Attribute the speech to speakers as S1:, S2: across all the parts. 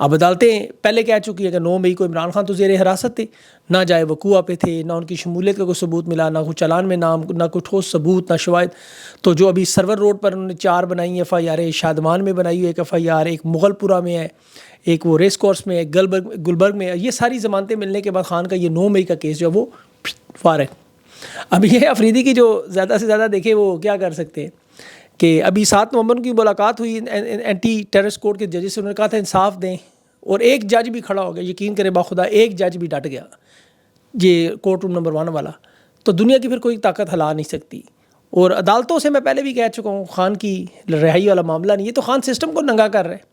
S1: اب عدالتیں پہلے کہہ چکی ہیں کہ 9 مئی کو عمران خان تو زیر حراست تھے، نہ جائے وقوع پہ تھے، نہ ان کی شمولیت کا کوئی ثبوت ملا، نہ کوئی چلان میں نام، نہ کوئی ٹھوس ثبوت، نہ شواہد. تو جو ابھی سرور روڈ پر انہوں نے 4 بنائی ہیں FIR، شادمان میں بنائی ہوئی ایک FIR، ایک مغل پورہ میں ہے، ایک وہ ریس کورس میں ہے، گلبرگ میں ہے، یہ ساری ضمانتیں ملنے کے بعد خان کا یہ 9 مئی کا کیس جو ہے وہ فارغ. اب یہ افریدی کی جو زیادہ سے زیادہ دیکھے وہ کیا کر سکتے ہیں کہ ابھی 7 نومبر کی ملاقات ہوئی اینٹی ٹیررسٹ کورٹ کے ججز سے، انہوں نے کہا تھا انصاف دیں، اور ایک جج بھی کھڑا ہو گیا، یقین کرے باخدا ایک جج بھی ڈٹ گیا، یہ کورٹ روم نمبر 1 والا. تو دنیا کی پھر کوئی طاقت ہلا نہیں سکتی. اور عدالتوں سے میں پہلے بھی کہہ چکا ہوں، خان کی رہائی والا معاملہ نہیں، یہ تو خان سسٹم کو ننگا کر رہے ہیں،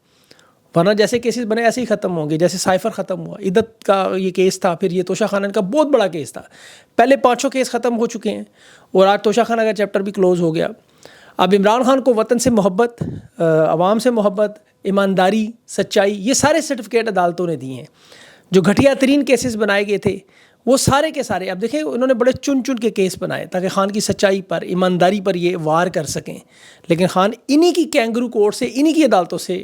S1: ورنہ جیسے کیسز بنے ایسے ہی ختم ہوں گے. جیسے سائفر ختم ہوا، عدت کا یہ کیس تھا، پھر یہ توشہ خانہ کا بہت بڑا کیس تھا، پہلے 5 کیس ختم ہو چکے ہیں، اور آج توشہ خانہ کا چیپٹر بھی کلوز ہو گیا. اب عمران خان کو وطن سے محبت، عوام سے محبت، ایمانداری، سچائی، یہ سارے سرٹیفکیٹ عدالتوں نے دیے ہیں. جو گھٹیا ترین کیسز بنائے گئے تھے وہ سارے کے سارے، اب دیکھیں انہوں نے بڑے چن کے کیس بنائے تاکہ خان کی سچائی پر، ایمانداری پر یہ وار کر سکیں، لیکن خان انہی کی کینگرو کورٹ سے، انہی کی عدالتوں سے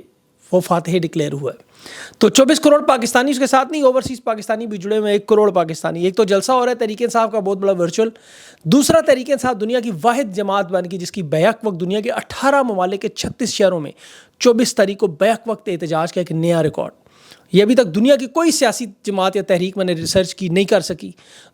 S1: وہ فاتح ڈکلیئر ہوا ہے. تو 24 کروڑ پاکستانی اس کے ساتھ نہیں، اوورسیز پاکستانی بھی جڑے ہوئے ہیں، 1 کروڑ پاکستانی. ایک تو جلسہ ہو رہا ہے تحریک انصاف کا بہت بڑا ورچوئل، دوسرا تحریک انصاف دنیا کی واحد جماعت بن گئی جس کی بیک وقت دنیا کے 18 ممالک کے 36 شہروں میں 24 تاریخ کو بیک وقت احتجاج کا ایک نیا ریکارڈ. یہ ابھی تک دنیا کی کوئی سیاسی جماعت یا تحریک میں نے ریسرچ کی نہیں کر سکی.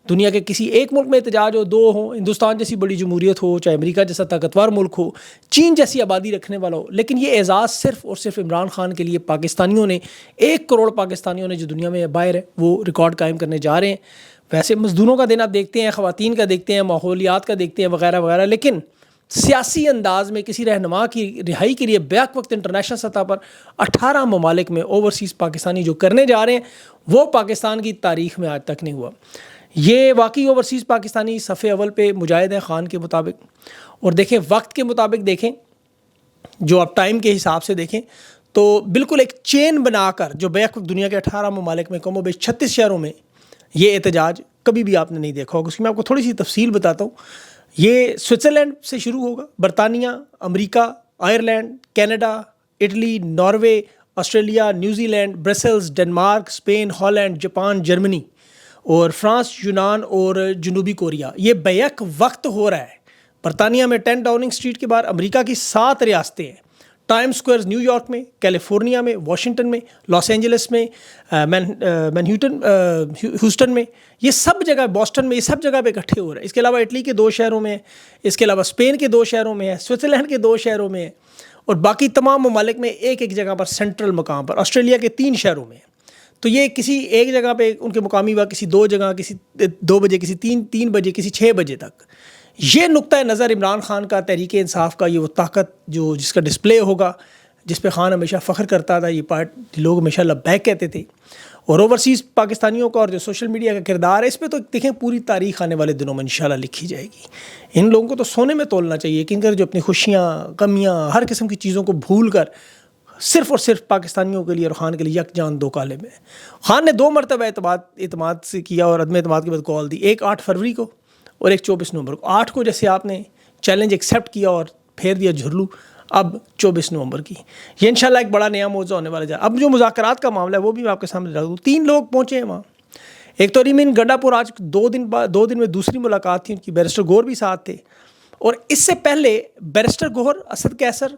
S1: دنیا کے کسی ایک ملک میں احتجاج ہو، 2 ہوں، ہندوستان جیسی بڑی جمہوریت ہو، چاہے امریکہ جیسا طاقتور ملک ہو، چین جیسی آبادی رکھنے والا ہو، لیکن یہ اعزاز صرف اور صرف عمران خان کے لیے پاکستانیوں نے، 1 کروڑ پاکستانیوں نے جو دنیا میں باہر ہے وہ ریکارڈ قائم کرنے جا رہے ہیں. ویسے مزدوروں کا دن آپ دیکھتے ہیں، خواتین کا دیکھتے ہیں، ماحولیات کا دیکھتے ہیں، وغیرہ وغیرہ، لیکن سیاسی انداز میں کسی رہنما کی رہائی کے لیے بیک وقت انٹرنیشنل سطح پر 18 ممالک میں اوورسیز پاکستانی جو کرنے جا رہے ہیں وہ پاکستان کی تاریخ میں آج تک نہیں ہوا. یہ واقعی اوورسیز پاکستانی صفحے اول پہ مجاہد ہیں خان کے مطابق. اور دیکھیں وقت کے مطابق دیکھیں، جو آپ ٹائم کے حساب سے دیکھیں تو بالکل ایک چین بنا کر جو بیک وقت دنیا کے 18 ممالک میں کم و بیش 36 شہروں میں یہ احتجاج کبھی بھی آپ نے نہیں دیکھا ہوگا. اس کی میں آپ کو تھوڑی سی تفصیل بتاتا ہوں. یہ سوئٹزرلینڈ سے شروع ہوگا، برطانیہ، امریکہ، Ireland, Canada, Italy, Norway, Australia, New Zealand, Brussels, Denmark, Spain, Holland, Japan, Germany اور فرانس، یونان اور جنوبی کوریا. یہ بیک وقت ہو رہا ہے. برطانیہ میں 10 ڈاؤننگ اسٹریٹ کے بعد، امریکہ کی 7 ریاستیں ہیں، ٹائم سکوئرز نیو یارک میں، کیلیفورنیا میں، واشنگٹن میں، لاس اینجلس میں، ہیوسٹن میں، یہ سب جگہ، بoston میں، یہ سب جگہ پہ اکٹھے ہو رہے ہیں. اس کے علاوہ اٹلی کے 2 شہروں میں، اس کے علاوہ اسپین کے 2 شہروں میں ہے، سوئٹزرلینڈ کے 2 شہروں میں ہے، اور باقی تمام ممالک میں ایک جگہ پر سینٹرل مقام پر، آسٹریلیا کے 3 شہروں میں ہے. تو یہ کسی ایک جگہ پہ ان کے مقامی وقت، کسی 2 جگہ، کسی 2 بجے، کسی 3 بجے، کسی 6 بجے تک. یہ نقطہ نظر عمران خان کا، تحریک انصاف کا، یہ وہ طاقت جو جس کا ڈسپلے ہوگا، جس پہ خان ہمیشہ فخر کرتا تھا، یہ پارٹ لوگ ہمیشہ لبیک کہتے تھے. اور اوورسیز پاکستانیوں کا اور جو سوشل میڈیا کا کردار ہے، اس پہ تو دیکھیں پوری تاریخ آنے والے دنوں میں انشاءاللہ لکھی جائے گی. ان لوگوں کو تو سونے میں تولنا چاہیے کہ ان کا جو اپنی خوشیاں، غمیاں، ہر قسم کی چیزوں کو بھول کر صرف اور صرف پاکستانیوں کے لیے اور خان کے لیے یک جان 2 کالے میں. خان نے 2 مرتبہ اعتماد سے کیا اور عدم اعتماد کے بعد کال دی، ایک 8 فروری کو اور ایک 24 نومبر کو. 8 کو جیسے آپ نے چیلنج ایکسیپٹ کیا اور پھیر دیا جھرلو، اب 24 نومبر کی. یہ انشاءاللہ ایک بڑا نیا موضوع ہونے والا جائے. اب جو مذاکرات کا معاملہ ہے وہ بھی میں آپ کے سامنے رکھ دوں. 3 لوگ پہنچے ہیں وہاں. ایک تو ریمین گنڈا پور، آج 2 دن میں دوسری ملاقات تھی ان کی، بیرسٹر گور بھی ساتھ تھے. اور اس سے پہلے بیرسٹر گور، اسد کیسر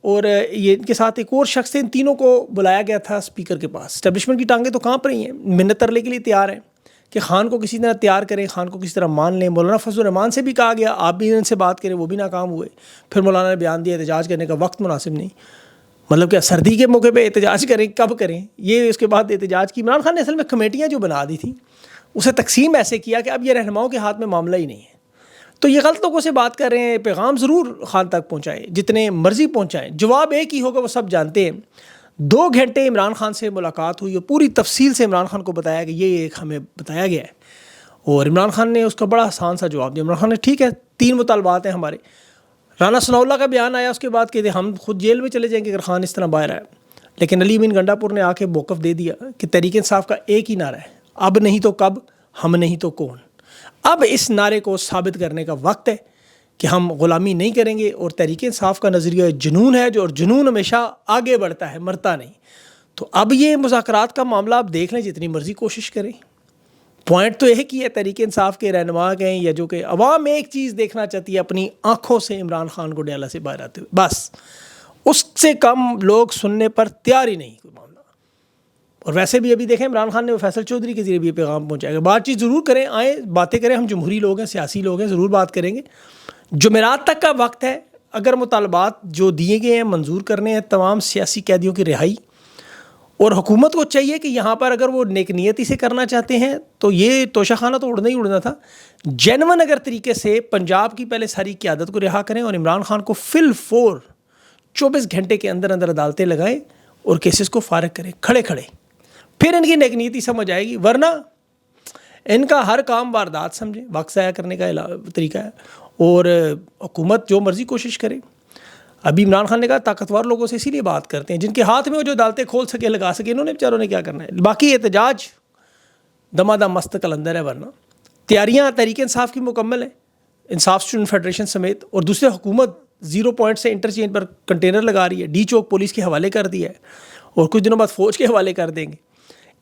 S1: اور یہ ان کے ساتھ ایک اور شخص تھے، ان تینوں کو بلایا گیا تھا اسپیکر کے پاس. اسٹیبلشمنٹ کی ٹانگیں تو کانپ رہی ہیں، منت ترلے کے لیے تیار ہیں کہ خان کو کسی طرح تیار کریں، خان کو کسی طرح مان لیں. مولانا فضل الرحمان سے بھی کہا گیا آپ بھی ان سے بات کریں، وہ بھی ناکام ہوئے. پھر مولانا نے بیان دیا احتجاج کرنے کا وقت مناسب نہیں. مطلب کہ سردی کے موقع پہ احتجاج کریں، کب کریں؟ یہ اس کے بعد احتجاج کی عمران خان نے اصل میں کمیٹیاں جو بنا دی تھیں اسے تقسیم ایسے کیا کہ اب یہ رہنماؤں کے ہاتھ میں معاملہ ہی نہیں ہے. تو یہ غلط لوگوں سے بات کر رہے ہیں. پیغام ضرور خان تک پہنچائیں، جتنے مرضی پہنچائیں، جواب ایک ہی ہوگا، وہ سب جانتے ہیں. 2 گھنٹے عمران خان سے ملاقات ہوئی اور پوری تفصیل سے عمران خان کو بتایا کہ یہ ایک ہمیں بتایا گیا ہے. اور عمران خان نے اس کا بڑا آسان سا جواب دیا. عمران خان نے ٹھیک ہے 3 مطالبات ہیں ہمارے. رانا ثناء اللہ کا بیان آیا اس کے بعد کہ ہم خود جیل میں چلے جائیں گے اگر خان اس طرح باہر آئے. لیکن علی امین گنڈا پور نے آ کے موقف دے دیا کہ تحریک انصاف کا ایک ہی نعرہ ہے، اب نہیں تو کب، ہم نہیں تو کون. اب اس نعرے کو ثابت کرنے کا وقت ہے کہ ہم غلامی نہیں کریں گے. اور تحریک انصاف کا نظریہ جنون ہے، جو اور جنون ہمیشہ آگے بڑھتا ہے، مرتا نہیں. تو اب یہ مذاکرات کا معاملہ آپ دیکھ لیں، جتنی مرضی کوشش کریں، پوائنٹ تو ایک ہی ہے، تحریک انصاف کے رہنما کہیں یا جو کہ عوام ایک چیز دیکھنا چاہتی ہے اپنی آنکھوں سے عمران خان کو ڈیالہ سے باہر آتے ہوئے، بس اس سے کم لوگ سننے پر تیار ہی نہیں کوئی معاملہ۔ اور ویسے بھی ابھی دیکھیں عمران خان نے فیصل چودھری کے ذریعے بھی یہ پیغام پہنچائے گا، بات چیت ضرور کریں، آئیں باتیں کریں، ہم جمہوری لوگ ہیں، سیاسی لوگ ہیں، ضرور بات کریں گے۔ جمعرات تک کا وقت ہے، اگر مطالبات جو دیے گئے ہیں منظور کرنے ہیں، تمام سیاسی قیدیوں کی رہائی، اور حکومت کو چاہیے کہ یہاں پر اگر وہ نیک نیتی سے کرنا چاہتے ہیں تو یہ توشہ خانہ تو اڑنا ہی اڑنا تھا، جینون اگر طریقے سے پنجاب کی پہلے ساری قیادت کو رہا کریں اور عمران خان کو فی الفور 24 گھنٹے کے اندر اندر عدالتیں لگائیں اور کیسز کو فارغ کریں کھڑے کھڑے، پھر ان کی نیک نیتی سمجھ آئے گی، ورنہ ان کا ہر کام واردات سمجھیں، وقت ضائع کرنے کا طریقہ ہے، اور حکومت جو مرضی کوشش کرے۔ ابھی عمران خان نے کہا طاقتور لوگوں سے اسی لیے بات کرتے ہیں جن کے ہاتھ میں وہ جو عدالتیں کھول سکے لگا سکے، انہوں نے بیچاروں نے کیا کرنا ہے، باقی احتجاج دمادم مست کلندر ہے، ورنہ تیاریاں تحریک انصاف کی مکمل ہیں، انصاف اسٹوڈنٹ فیڈریشن سمیت، اور دوسرے حکومت 0 پوائنٹ سے انٹرچینج پر کنٹینر لگا رہی ہے، ڈی چوک پولیس کے حوالے کر دیا ہے اور کچھ دنوں بعد فوج کے حوالے کر دیں گے۔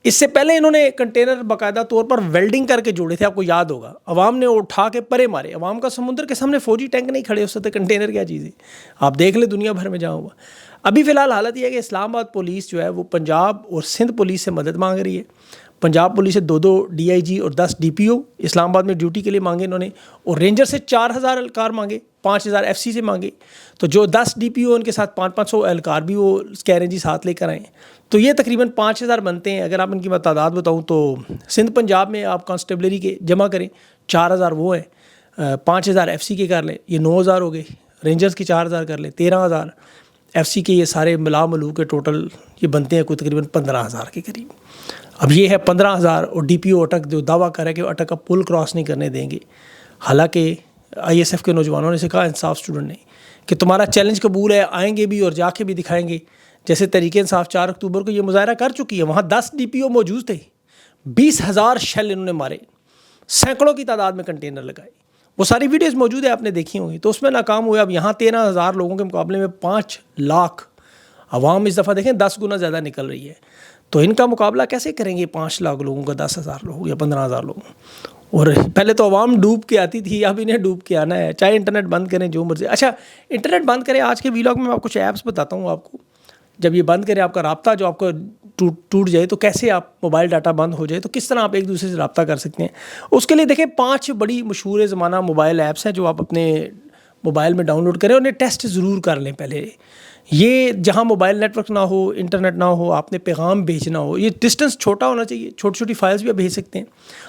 S1: اس سے پہلے انہوں نے کنٹینر باقاعدہ طور پر ویلڈنگ کر کے جوڑے تھے، آپ کو یاد ہوگا، عوام نے اٹھا کے پرے مارے، عوام کا سمندر کے سامنے فوجی ٹینک نہیں کھڑے ہو سکتے، کنٹینر کیا چیز ہے، آپ دیکھ لیں دنیا بھر میں جہاں ہوا۔ ابھی فی الحال حالت یہ ہے کہ اسلام آباد پولیس جو ہے وہ پنجاب اور سندھ پولیس سے مدد مانگ رہی ہے، پنجاب پولیس سے 2 DIG اور 10 DPO اسلام آباد میں ڈیوٹی کے لیے مانگے انہوں نے، اور رینجر سے 4000 اہلکار مانگے، 5000 FC سے مانگے، تو جو 10 DPO ان کے ساتھ 500 اہلکار بھی وہ کہہ رہے ہیں جی ساتھ لے کر آئیں، تو یہ تقریباً 5000 بنتے ہیں۔ اگر آپ ان کی میں تعداد بتاؤں تو سندھ پنجاب میں آپ کانسٹیبلری کے جمع کریں 4000 وہ ہیں، 5000 FC کے کر لیں، یہ 9000 ہو گئے، رینجرز کی 4000 کر لیں 13000، FC کے یہ سارے ملا ملو کے ٹوٹل یہ بنتے ہیں کوئی تقریباً 15000 کے قریب۔ اب یہ ہے 15000، اور DPO اٹک جو دعویٰ کر ہے کہ اٹک کا پل کراس نہیں کرنے دیں گے، حالانکہ ISF کے نوجوانوں نے سے کہا، انصاف اسٹوڈنٹ نے، کہ تمہارا چیلنج قبول ہے، آئیں گے بھی اور جا کے بھی دکھائیں گے۔ جیسے تحریک انصاف 4 اکتوبر کو یہ مظاہرہ کر چکی ہے، وہاں 10 DPO موجود تھے، 20000 شیل انہوں نے مارے، سینکڑوں کی تعداد میں کنٹینر لگائے، وہ ساری ویڈیوز موجود ہیں، آپ نے دیکھی ہوں گی، تو اس میں ناکام ہوئے۔ اب یہاں 13000 لوگوں کے مقابلے میں 5 لاکھ عوام اس دفعہ دیکھیں 10 گنا زیادہ نکل رہی ہے، تو ان کا مقابلہ کیسے کریں گے 5 لاکھ لوگوں کا، 10,000 لوگ یا 15,000 لوگ؟ اور پہلے تو عوام ڈوب کے آتی تھی، اب انہیں ڈوب کے آنا ہے، چاہے انٹرنیٹ بند کریں جو مرضی۔ اچھا انٹرنیٹ بند کریں، آج کے ویلاگ میں آپ کچھ ایپس بتاتا ہوں آپ کو، جب یہ بند کریں آپ کا رابطہ جو آپ کو ٹوٹ جائے تو کیسے آپ موبائل ڈاٹا بند ہو جائے تو کس طرح آپ ایک دوسرے سے رابطہ کر سکتے ہیں۔ اس کے لیے دیکھیں 5 بڑی مشہور زمانہ موبائل ایپس ہیں جو آپ اپنے موبائل میں ڈاؤن لوڈ کریں، انہیں ٹیسٹ ضرور کر لیں پہلے۔ یہ جہاں موبائل نیٹ ورک نہ ہو، انٹرنیٹ نہ ہو، آپ نے پیغام بھیجنا ہو، یہ ڈسٹنس چھوٹا ہونا چاہیے، چھوٹی چھوٹی فائلز بھی آپ بھیج سکتے ہیں۔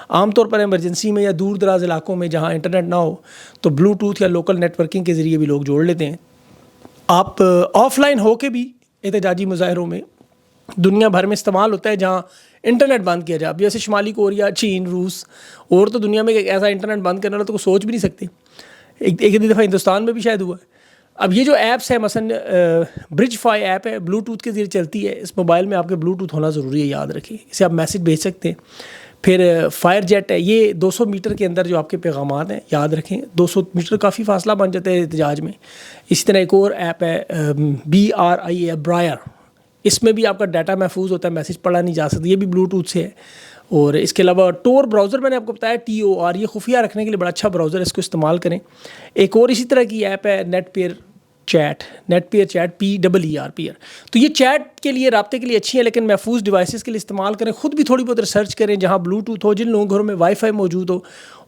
S1: عام طور پر ایمرجنسی میں یا دور دراز علاقوں میں جہاں انٹرنیٹ نہ ہو تو بلوٹوتھ یا لوکل نیٹ ورکنگ کے ذریعے بھی لوگ جوڑ لیتے ہیں۔ آپ آف لائن ہو کے بھی احتجاجی مظاہروں میں دنیا بھر میں استعمال ہوتا ہے جہاں انٹرنیٹ بند کیا جائے، جیسے شمالی کوریا، چین، روس، اور تو دنیا میں ایسا انٹرنیٹ بند کرنا تو کوئی سوچ بھی نہیں سکتے، ایک دفعہ ہندوستان میں بھی شاید ہوا ہے۔ اب یہ جو ایپس ہے مثلا برج فائی ایپ ہے، بلوٹوتھ کے ذریعے چلتی ہے، اس موبائل میں آپ کے بلوٹوتھ ہونا ضروری ہے، یاد رکھیں، اسے آپ میسج بھیج سکتے ہیں۔ پھر فائر جیٹ ہے، یہ 200 میٹر کے اندر جو آپ کے پیغامات ہیں، یاد رکھیں 200 میٹر کافی فاصلہ بن جاتا ہے احتجاج میں۔ اسی طرح ایک اور ایپ ہے BRIA برائر، اس میں بھی آپ کا ڈاٹا محفوظ ہوتا ہے، میسج پڑھا نہیں جا سکتا، یہ بھی بلوٹوتھ سے ہے۔ اور اس کے علاوہ ٹور براؤزر میں نے آپ کو بتایا TOR، یہ خفیہ رکھنے کے لیے بڑا اچھا براؤزر ہے، اس کو استعمال کریں۔ ایک اور اسی طرح کی ایپ ہے نیٹ پیئر چیٹ PER۔ تو یہ چیٹ کے لیے رابطے کے لیے اچھی ہیں، لیکن محفوظ ڈیوائسز کے لیے استعمال کریں، خود بھی تھوڑی بہت ریسرچ کریں، جہاں بلوٹوتھ ہو، جن لوگوں کے گھروں میں وائی فائی موجود ہو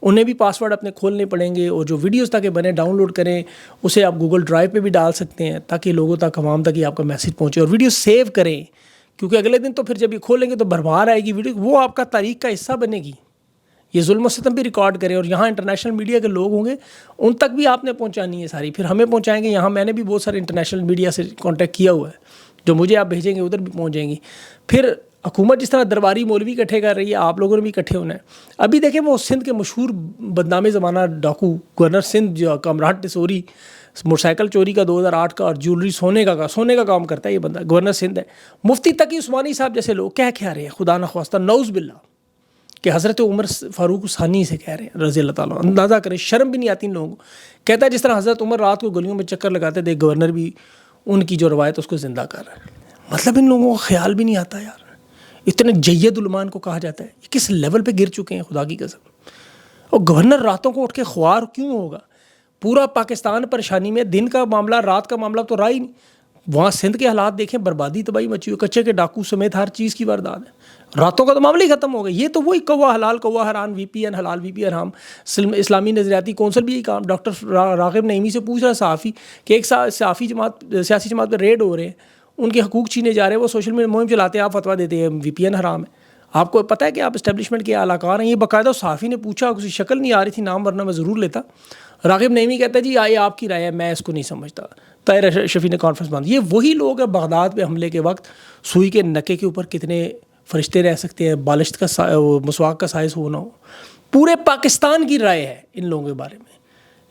S1: انہیں بھی پاسورڈ اپنے کھولنے پڑیں گے، اور جو ویڈیوز تاکہ بنے ڈاؤن لوڈ کریں اسے آپ گوگل ڈرائیو پہ بھی ڈال سکتے ہیں تاکہ لوگوں تک، عوام تک یہ آپ کا میسج پہنچے، اور ویڈیو سیو کریں، کیونکہ اگلے دن تو پھر جب یہ کھولیں گے تو بھرمار آئے گی ویڈیو، وہ آپ کا تاریخ کا حصہ بنے گی۔ یہ ظلم و ستم بھی ریکارڈ کریں، اور یہاں انٹرنیشنل میڈیا کے لوگ ہوں گے ان تک بھی آپ نے پہنچانی ہے ساری، پھر ہمیں پہنچائیں گے، یہاں میں نے بھی بہت سارے انٹرنیشنل میڈیا سے کانٹیکٹ کیا ہوا ہے، جو مجھے آپ بھیجیں گے ادھر بھی پہنچ جائیں گی۔ پھر حکومت جس طرح درباری مولوی اکٹھے کر رہی ہے، آپ لوگوں نے بھی اکٹھے ہونا ہے۔ ابھی دیکھیں وہ سندھ کے مشہور بدنام زمانہ ڈاکو گورنر سندھ جو کامران ٹسوری، موٹر سائیکل چوری کا 2008 کا، اور جیولری سونے کا کام کرتا ہے یہ بندہ، گورنر سندھ ہے۔ مفتی تقی عثمانی صاحب جیسے لوگ کہہ رہے ہیں، خدا نخواستہ نعوذ باللہ، کہ حضرت عمر فاروق ثانی سے کہہ رہے ہیں رضی اللہ تعالیٰ، اندازہ کریں، شرم بھی نہیں آتی ان لوگوں کو۔ کہتا ہے جس طرح حضرت عمر رات کو گلیوں میں چکر لگاتے تھے، گورنر بھی ان کی جو روایت اس کو زندہ کر رہا ہے۔ مطلب ان لوگوں کا خیال بھی نہیں آتا یار. اتنے جید علماء کو کہا جاتا ہے, یہ کس لیول پہ گر چکے ہیں خدا کی قسم. اور گورنر راتوں کو اٹھ کے خوار کیوں ہوگا؟ پورا پاکستان پریشانی میں, دن کا معاملہ رات کا معاملہ تو رہا ہی نہیں. وہاں سندھ کے حالات دیکھیں, بربادی تباہی مچی ہوئی, کچے کے ڈاکو سمیت ہر چیز کی واردات ہے. راتوں کا تو معاملہ ہی ختم ہو گیا. یہ تو وہی کوا حلال کوا حرام, وی پی این حلال وی پی این حرام. اسلامی نظریاتی کونسل بھی یہی کام. ڈاکٹر راغب نعیمی سے پوچھ رہا صحافی کہ ایک سیاسی جماعت پہ ریڈ ہو رہے ہیں, ان کے حقوق چھینے جا رہے ہیں, وہ سوشل میڈیا مہم چلاتے ہیں, آپ فتویٰ دیتے ہیں وی پی این حرام ہے. آپ کو پتہ ہے کہ آپ اسٹیبلشمنٹ کے اعلیٰ ہیں. یہ باقاعدہ صحافی نے پوچھا, کسی شکل نہیں آ رہی تھی, نام ورنہ میں ضرور لیتا. راغب نعیمی کہتا ہے جی آئے آپ کی رائے ہے, میں اس کو نہیں سمجھتا. طاہر شفیع نے کانفرنس بند. یہ وہی لوگ ہیں بغداد پہ حملے کے وقت سوئی کے نکے کے اوپر کتنے فرشتے رہ سکتے ہیں, بالشت کا مسواک کا سائز ہو نہ ہو. پورے پاکستان کی رائے ہے ان لوگوں کے بارے میں.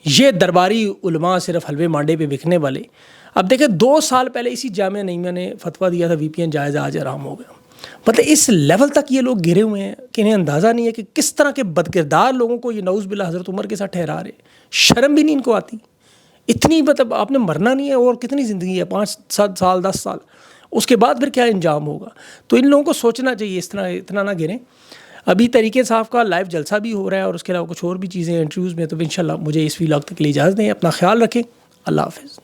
S1: یہ درباری علماء صرف حلوے مانڈے پہ بکنے والے. اب دیکھیں 2 سال پہلے اسی جامعہ نعیمیہ نے فتویٰ دیا تھا وی پی این جائز, آج حرام ہو گیا. مطلب اس لیول تک یہ لوگ گرے ہوئے ہیں کہ انہیں اندازہ نہیں ہے کہ کس طرح کے بدکردار لوگوں کو یہ نعوذ باللہ حضرت عمر کے ساتھ ٹھہرا رہے. شرم بھی نہیں ان کو آتی. اتنی مطلب آپ نے مرنا نہیں ہے, اور کتنی زندگی ہے, 5-7 سال 10 سال, اس کے بعد پھر کیا انجام ہوگا. تو ان لوگوں کو سوچنا چاہیے, اس طرح اتنا نہ گریں. ابھی طریقے صاحب کا لائیو جلسہ بھی ہو رہا ہے, اور اس کے علاوہ کچھ اور بھی چیزیں انٹرویوز میں. تو انشاءاللہ مجھے اس ویلاگ تک کے لیے اجازت دیں. اپنا خیال رکھیں. اللہ حافظ.